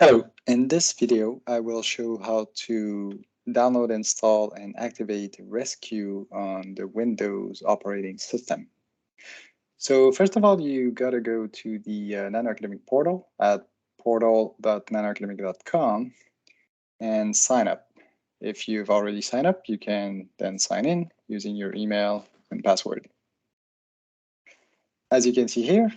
Hello, in this video I will show how to download, install, and activate RESCU on the Windows operating system. So first of all, you gotta go to the Nano Academic portal at portal.nanoacademic.com and sign up. If you've already signed up, you can then sign in using your email and password. As you can see here,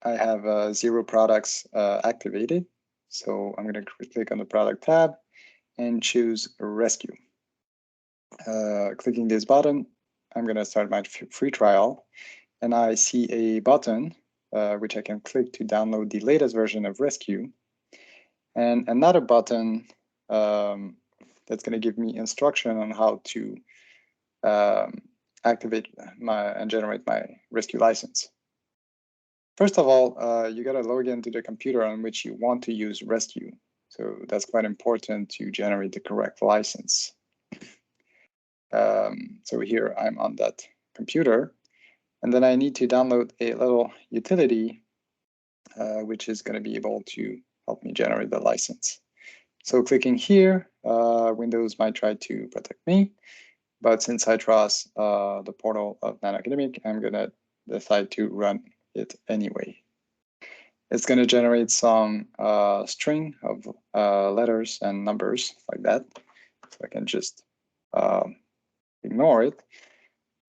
I have 0 products activated. So I'm going to click on the product tab and choose RESCU. Clicking this button, I'm going to start my free trial, and I see a button which I can click to download the latest version of RESCU, and another button that's going to give me instruction on how to activate and generate my RESCU license. First of all, you got to log into the computer on which you want to use RESCU. So that's quite important to generate the correct license. So here I'm on that computer, and then I need to download a little utility, which is going to be able to help me generate the license. So clicking here, Windows might try to protect me, but since I trust the portal of Nano Academic, I'm going to decide to run it anyway. It's going to generate some string of letters and numbers like that. So I can just ignore it.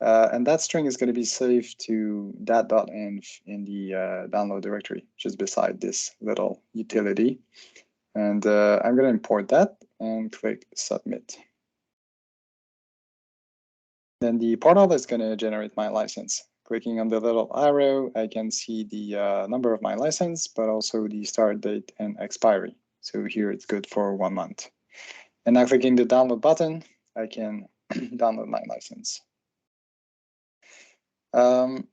And that string is going to be saved to dat.env in the download directory, just beside this little utility. And I'm going to import that and click submit. Then the portal is going to generate my license. Clicking on the little arrow, I can see the number of my license, but also the start date and expiry. So here it's good for 1 month. And now clicking the download button, I can download my license. Now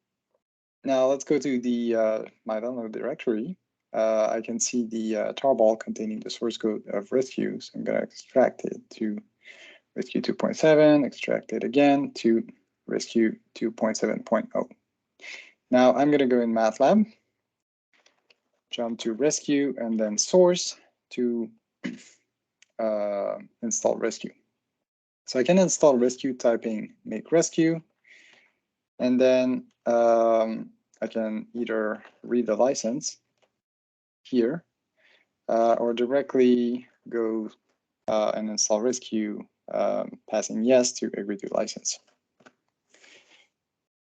let's go to the my download directory. I can see the tarball containing the source code of RESCU. So I'm going to extract it to RESCU 2.7, extract it again to RESCU 2.7.0. Now I'm going to go in MATLAB, jump to RESCU, and then source to install RESCU. So I can install RESCU typing make RESCU, and then I can either read the license here or directly go and install RESCU, passing yes to agree to license.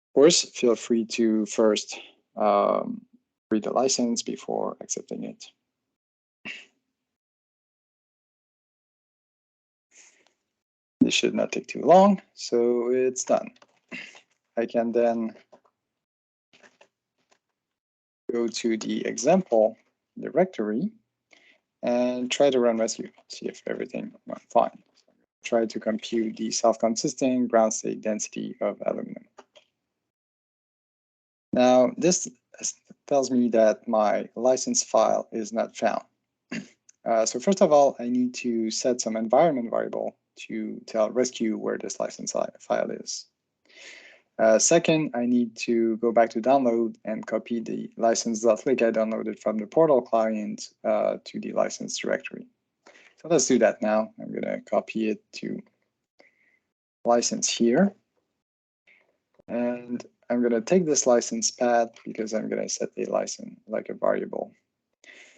Of course, feel free to first read the license before accepting it. This should not take too long, so it's done. I can then go to the example directory and try to run RESCU, see if everything went fine. Try to compute the self-consisting ground state density of aluminum. Now, this tells me that my license file is not found. So first of all, I need to set some environment variable to tell RESCU where this license file is. Second, I need to go back to download and copy the license.lic I downloaded from the portal client to the license directory. So let's do that now. I'm going to copy it to license here. And I'm going to take this license path because I'm going to set a license like a variable.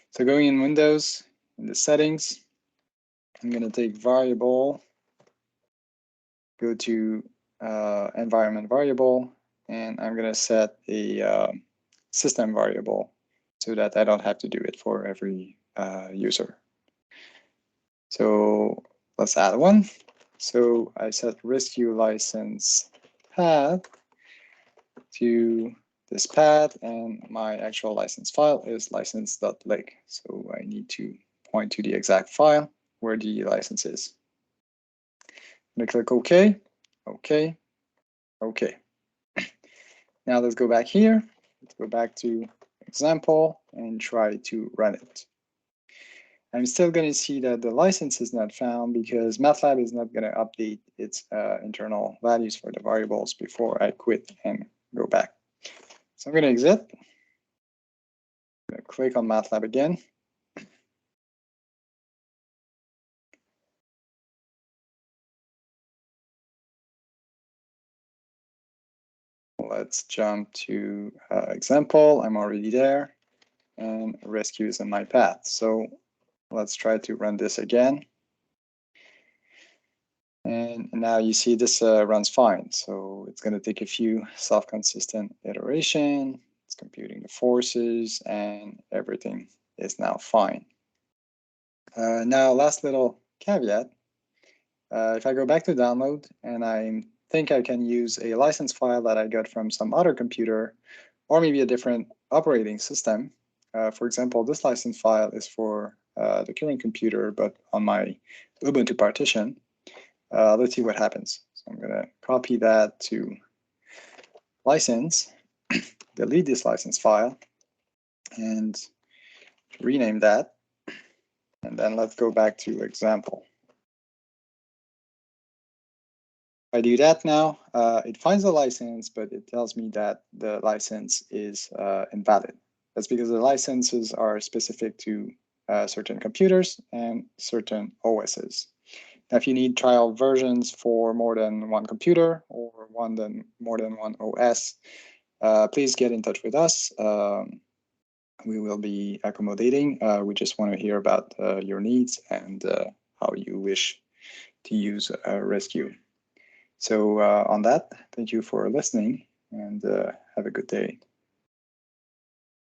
So going in Windows, in the settings, I'm going to take variable, go to environment variable, and I'm going to set a system variable so that I don't have to do it for every user. So let's add one. So I set RESCU license path to this path, and my actual license file is license.lic. So I need to point to the exact file where the license is. I'm going to click OK, OK, OK. Now let's go back here. Let's go back to example and try to run it. I'm still going to see that the license is not found because MATLAB is not going to update its internal values for the variables before I quit and go back. So I'm going to exit. I'm going to click on MATLAB again. let's jump to example. I'm already there, and rescue is in my path. So let's try to run this again. And now you see this runs fine. So it's going to take a few self-consistent iteration. It's computing the forces, and everything is now fine. Now, last little caveat. If I go back to download and I think I can use a license file that I got from some other computer, or maybe a different operating system. For example, this license file is for the current computer, but on my Ubuntu partition. Let's see what happens. So I'm going to copy that to license, delete this license file, and rename that. And then let's go back to example. If I do that now, it finds the license, but it tells me that the license is invalid. That's because the licenses are specific to certain computers and certain OSs. Now, if you need trial versions for more than one computer or more than one OS, please get in touch with us. We will be accommodating. We just want to hear about your needs and how you wish to use RESCU. So on that, thank you for listening, and have a good day.